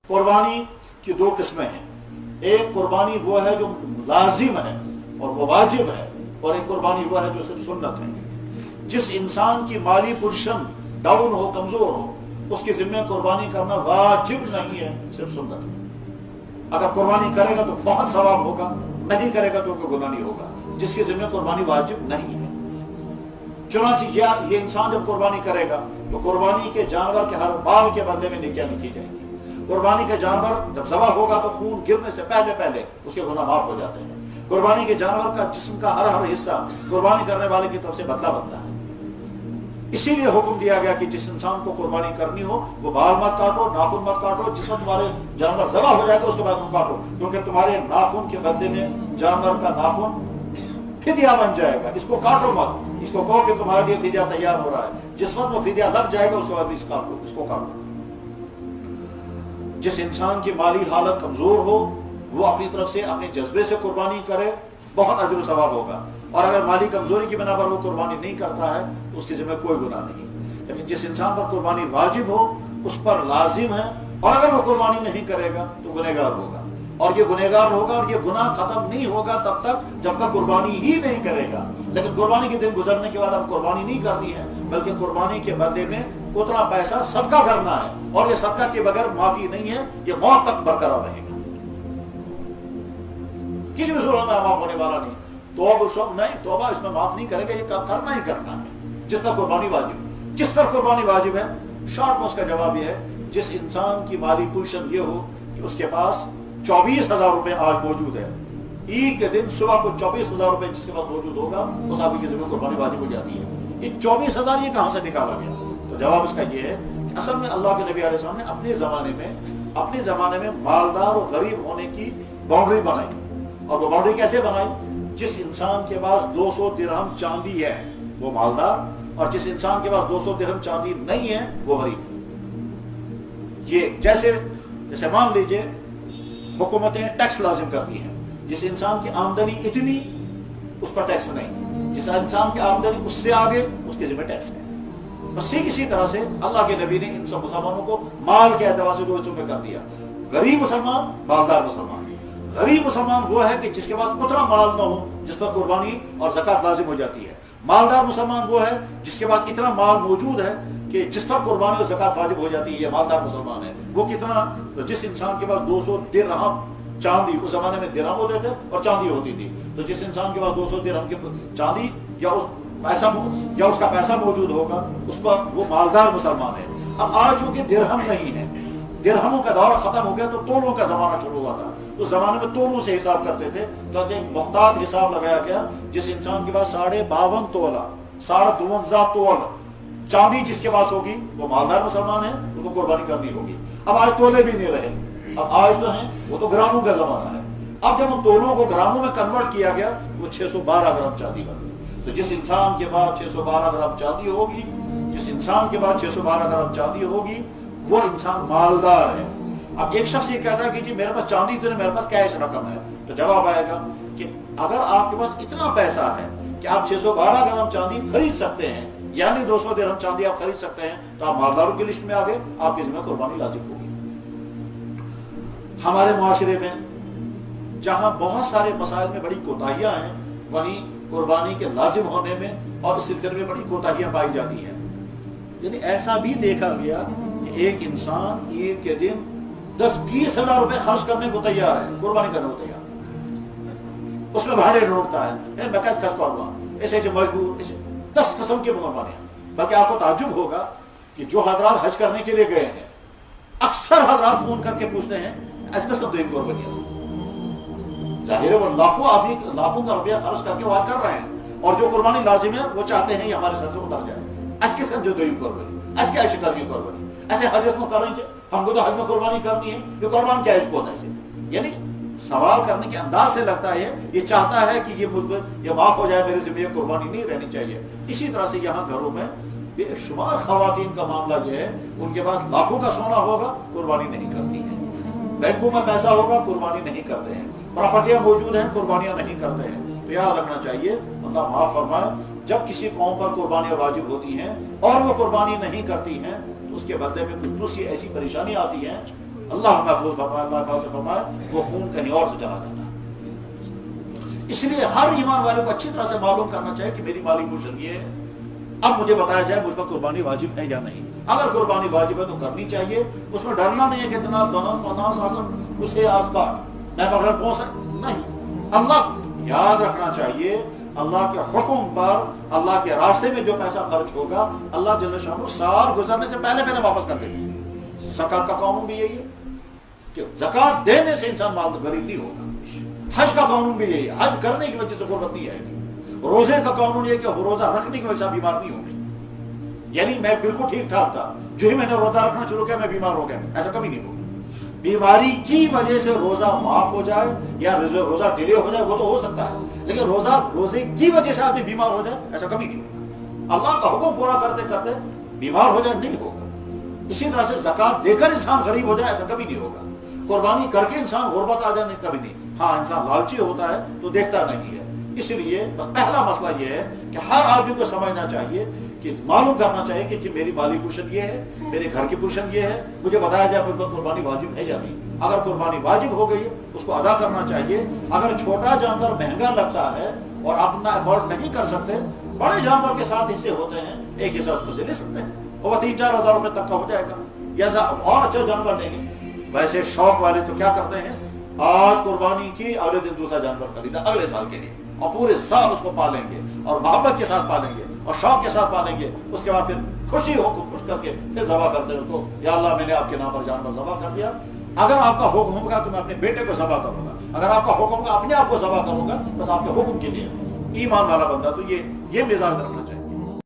قربانی کی دو قسمیں ہیں. ایک قربانی وہ ہے جو لازم ہے اور وہ واجب ہے، اور ایک قربانی وہ ہے جو صرف سنت ہے. جس انسان کی مالی پوزیشن ڈاؤن ہو، کمزور ہو، اس کے ذمہ قربانی کرنا واجب نہیں ہے، صرف سنت ہے. اگر قربانی کرے گا تو بہت ثواب ہوگا، نہیں کرے گا تو کوئی گناہ نہیں ہوگا. جس کے ذمہ قربانی واجب نہیں ہے. چنانچہ یہ انسان جب قربانی کرے گا تو قربانی کے جانور کے ہر بال کے بدلے میں نیکیاں لکھی جائیں گی. قربانی کا جانور جب ذبح ہوگا تو خون گرنے سے پہلے اس کے گناہ معاف ہو جاتے ہیں. قربانی کے جانور کا جسم کا ہر حصہ قربانی کرنے والے کی طرف سے بدلہ بنتا ہے. اسی لیے حکم دیا گیا کہ جس انسان کو قربانی کرنی ہو وہ بال مت کاٹو، ناخن مت کاٹو. جس وقت تمہارے جانور ذبح ہو جائے گا اس کے بعد کاٹو، کیونکہ تمہارے ناخن کے بدلے میں جانور کا ناخن فدیہ بن جائے گا. اس کو کاٹو مت، اس کو کہو کہ تمہارے لیے فدیہ تیار ہو رہا ہے. جس وقت وہ فدیہ لگ جائے گا اس کے بعد اس کو کاٹو. جس انسان کی مالی حالت کمزور ہو وہ اپنی طرف سے اپنے جذبے سے قربانی کرے، بہت اجر و ثواب ہوگا. اور اگر مالی کمزوری کی بنا پر وہ قربانی نہیں کرتا ہے تو اس کے ذمہ کوئی گناہ نہیں. لیکن جس انسان پر قربانی واجب ہو اس پر لازم ہے، اور اگر وہ قربانی نہیں کرے گا تو گنہگار ہوگا. اور یہ گنہگار ہوگا اور یہ گناہ ختم نہیں ہوگا تب تک جب تک قربانی ہی نہیں کرے گا. لیکن قربانی کے دن گزرنے کے بعد اب قربانی نہیں کرنی ہے، بلکہ قربانی کے بدلے میں اتنا پیسہ صدقہ کرنا ہے، اور یہ صدقہ کے بغیر معافی نہیں ہے، یہ موت تک برقرار رہے گا. کسی بھی صورت میں معاف ہونے والا نہیں. توبہ اس میں معاف نہیں کرے گا، یہ کرنا ہی کرنا ہے جس پر قربانی واجب. کس پر قربانی واجب ہے؟ شارٹ میں اس کا جواب یہ ہے جس انسان کی مالی پوزیشن یہ ہو کہ اس کے پاس 24,000 روپے آج موجود ہے. عید کے دن صبح کو 24,000 روپے جس کے پاس موجود ہوگا اس آدمی کی ذمہ قربانی واجب ہو جاتی ہے. یہ 24,000 یہ کہاں سے نکالا گیا؟ تو جواب اس کا یہ ہے کہ اصل میں اللہ کے نبی علیہ السلام نے اپنے زمانے میں مالدار اور غریب ہونے کی باؤنڈری بنائی. اور وہ باؤنڈری کیسے بنائی؟ جس انسان کے پاس 200 درہم چاندی ہے وہ مالدار، اور جس انسان کے پاس 200 درہم چاندی نہیں ہے وہ غریب. یہ جیسے مان لیجئے حکومتیں ٹیکس لازم کرتی ہیں. جس انسان کی آمدنی اتنی اس پر ٹیکس نہیں، جس انسان کی آمدنی اس سے آگے اس کے ذمہ ٹیکس ہے. بس اسی طرح سے اللہ کے نبی نے ان سب مسلمانوں کو مال کے اعتبار سے 2 حصوں میں کر دیا. غریب مسلمان، مالدار مسلمان. غریب مسلمان وہ ہے کہ جس کے پاس اتنا مال نہ ہو جس پر قربانی اور زکات لازم ہو جاتی ہے. مالدار مسلمان وہ ہے جس کے پاس اتنا مال موجود ہے کہ جس پر قربانی اور زکات واجب ہو جاتی ہے. یہ مالدار مسلمان ہے. وہ کتنا؟ تو جس انسان کے پاس 200 درہم چاندی، اس زمانے میں درہم ہوتے تھے اور چاندی ہوتی تھی، تو جس انسان کے پاس 200 درہم کی چاندی یا اس کا پیسہ موجود ہوگا اس پر وہ مالدار مسلمان ہے. اب آج چونکہ درہم نہیں ہے، درہموں کا دور ختم ہو گیا تو تولوں کا زمانہ شروع ہوا تھا. اس زمانے میں تولوں سے حساب کرتے تھے، تو ایک محتاط حساب لگایا گیا. جس انسان کے پاس 52.5 تولہ 52.5 تول چاندی جس کے پاس ہوگی وہ مالدار مسلمان ہے، اس کو قربانی کرنی ہوگی. اب آج تولے بھی نہیں رہے، اب آج جو ہیں وہ تو گراموں کا زمانہ ہے. اب جب ان تولوں کو گراموں میں کنورٹ کیا گیا وہ 612 گرام چاندی بن گئی. تو جس انسان کے پاس 612 گرام چاندی ہوگی، جس انسان کے پاس 612 گرام چاندی ہوگی وہ انسان مالدار ہے. اب ایک شخص یہ کہتا ہے کہ جی میرے پاس چاندی تو نہیں، میرے پاس کیش رقم ہے. تو جواب آئے گا کہ اگر آپ کے پاس اتنا پیسہ ہے کہ آپ 612 گرام چاندی خرید سکتے ہیں، یعنی 200 درہم چاندی آپ خرید سکتے ہیں، تو آپ مالداروں کی لسٹ میں آگے، آپ کی ذمہ قربانی لازم ہوگی. ہمارے معاشرے میں جہاں بہت سارے مسائل میں بڑی کوتاہیاں ہیں، وہیں قربانی کے لازم ہونے میں اور اس سلسلے میں بڑی کوتاہیاں پائی جاتی ہیں. یعنی ایسا بھی دیکھا گیا کہ ایک انسان عید کے دن 10-20 ہزار روپے خرچ کرنے کو تیار ہے، قربانی کرنے کو تیار. اس میں بھاڑے ڈھونڈتا ہے، میں کہتا کس کو ایسے مجبور 10 قسم کے قربانیاں. بلکہ آپ کو تعجب ہوگا کہ جو حضرات حج کرنے کے لیے گئے ہیں اکثر حضرات فون کر کے پوچھتے ہیں ایسا سب دین قربانیاں سے. ظاہر ہے وہ لاکھوں کا روپیہ خرچ کر کے وہ حج کر رہے ہیں، اور جو قربانی لازم ہے وہ چاہتے ہیں یہ ہمارے سر سے اتر جائے. ایس کے سر جو دین قربانی، ایس کے عائشہ کرنی قربانی، ایسے حج میں کرنی چاہیے، ہم کو تو حج میں قربانی کرنی ہے، یہ قربان کیا ہے اس کو ہوتا ہے. یعنی سوال کرنے کے انداز سے لگتا ہے یہ چاہتا ہے کہ یہ معاف ہو جائے، میرے ذمہ قربانی نہیں رہنی چاہیے. اسی طرح سے یہاں گھروں میں بے شمار خواتین کا معاملہ یہ ہے، ان کے پاس لاکھوں کا سونا ہوگا، قربانی نہیں کرتی ہیں. بینکوں میں پیسہ ہوگا، قربانی نہیں کرتے ہیں. پراپرٹیاں موجود ہیں، قربانیاں نہیں کرتے ہیں. تو یاد رکھنا چاہیے، اللہ معاف فرمائے، جب کسی قوم پر قربانیاں واجب ہوتی ہیں اور وہ قربانی نہیں کرتی ہیں تو اس کے بدلے میں کچھ دوسری ایسی پریشانی آتی ہیں اللہ محفوظ فرمائے، اللہ حفاظت فرمائے، وہ خون کہیں اور سے چلا جاتا ہے۔ اس لیے ہر ایمان والے کو اچھی طرح سے معلوم کرنا چاہیے کہ میری مالی پوشن یہ ہے، اب مجھے بتایا جائے مجھ پر قربانی واجب ہے یا نہیں۔ اگر قربانی واجب ہے تو کرنی چاہیے، اس میں ڈرنا نہیں ہے کہ اتنا اس کے آس پاس میں مغرب پہنچ سکتا نہیں۔ اللہ یاد رکھنا چاہیے اللہ کے حکم پر اللہ کے راستے میں جو پیسہ خرچ ہوگا اللہ جل شانہ سال گزرنے سے پہلے پہلے واپس کر دے گا۔ زکات کا قانون بھی یہی ہے کہ زکات دینے سے انسان مال غریب نہیں ہوگا۔ حج کا قانون بھی یہی ہے، حج کرنے کی وجہ سے غربت نہیں آئے گی۔ روزے کا قانون یہ کہ روزہ رکھنے کی وجہ سے بیمار نہیں ہوگی، یعنی میں بالکل ٹھیک ٹھاک تھا، جو ہی میں نے روزہ رکھنا شروع کیا میں بیمار ہو گیا، ایسا کبھی نہیں ہوگا۔ بیماری کی وجہ سے روزہ معاف ہو جائے یا روزہ ڈیلے ہو جائے وہ تو ہو سکتا ہے، لیکن روزے کی وجہ سے آدمی بیمار ہو جائے ایسا کبھی نہیں ہوگا۔ اللہ کا حکم پورا کرتے کرتے بیمار ہو جائے نہیں ہوگا۔ اسی طرح سے زکات دے کر انسان غریب ہو جائے ایسا کبھی نہیں ہوگا۔ قربانی کر کے انسان غربت آ جائے کبھی نہیں۔ ہاں انسان لالچی ہوتا ہے تو دیکھتا نہیں ہے۔ اس لیے بس پہلا مسئلہ یہ ہے کہ ہر آدمی کو سمجھنا چاہیے کہ معلوم کرنا چاہیے کہ میری مالی پوشن یہ ہے، میرے گھر کی پوشن یہ ہے، مجھے بتایا جائے مجھ پر قربانی واجب ہے یا نہیں۔ اگر قربانی واجب ہو گئی ہے اس کو ادا کرنا چاہیے۔ اگر چھوٹا جانور مہنگا لگتا ہے اور اپنا افورڈ نہیں کر سکتے، بڑے جانور کے ساتھ حصے ہوتے ہیں، ایک حصہ اس میں سے لے سکتے ہیں، وہ 3-4 ہزار روپے تک کا ہو جائے گا، یا اور اچھا جانور لیں گے۔ ویسے شوق والے تو کیا کرتے ہیں، آج قربانی کی اگلے دن دوسرا جانور خریدا اگلے سال کے لیے، اور پورے سال اس کو پالیں گے اور محبت کے ساتھ پالیں گے اور شوق کے ساتھ پالیں گے۔ اس کے بعد پھر خوشی ہو کو خوش کر کے پھر ذبح کرتے ہیں اس کو، یا اللہ میں نے آپ کے نام پر جانور ذبح کر دیا۔ اگر آپ کا حکم ہوگا تو میں اپنے بیٹے کو ذبح کروں گا، اگر آپ کا حکم ہوگا اپنے آپ کو ذبح کروں گا، بس آپ کے حکم کے لیے۔ ایمان والا بندہ تو یہ مزاج رکھنا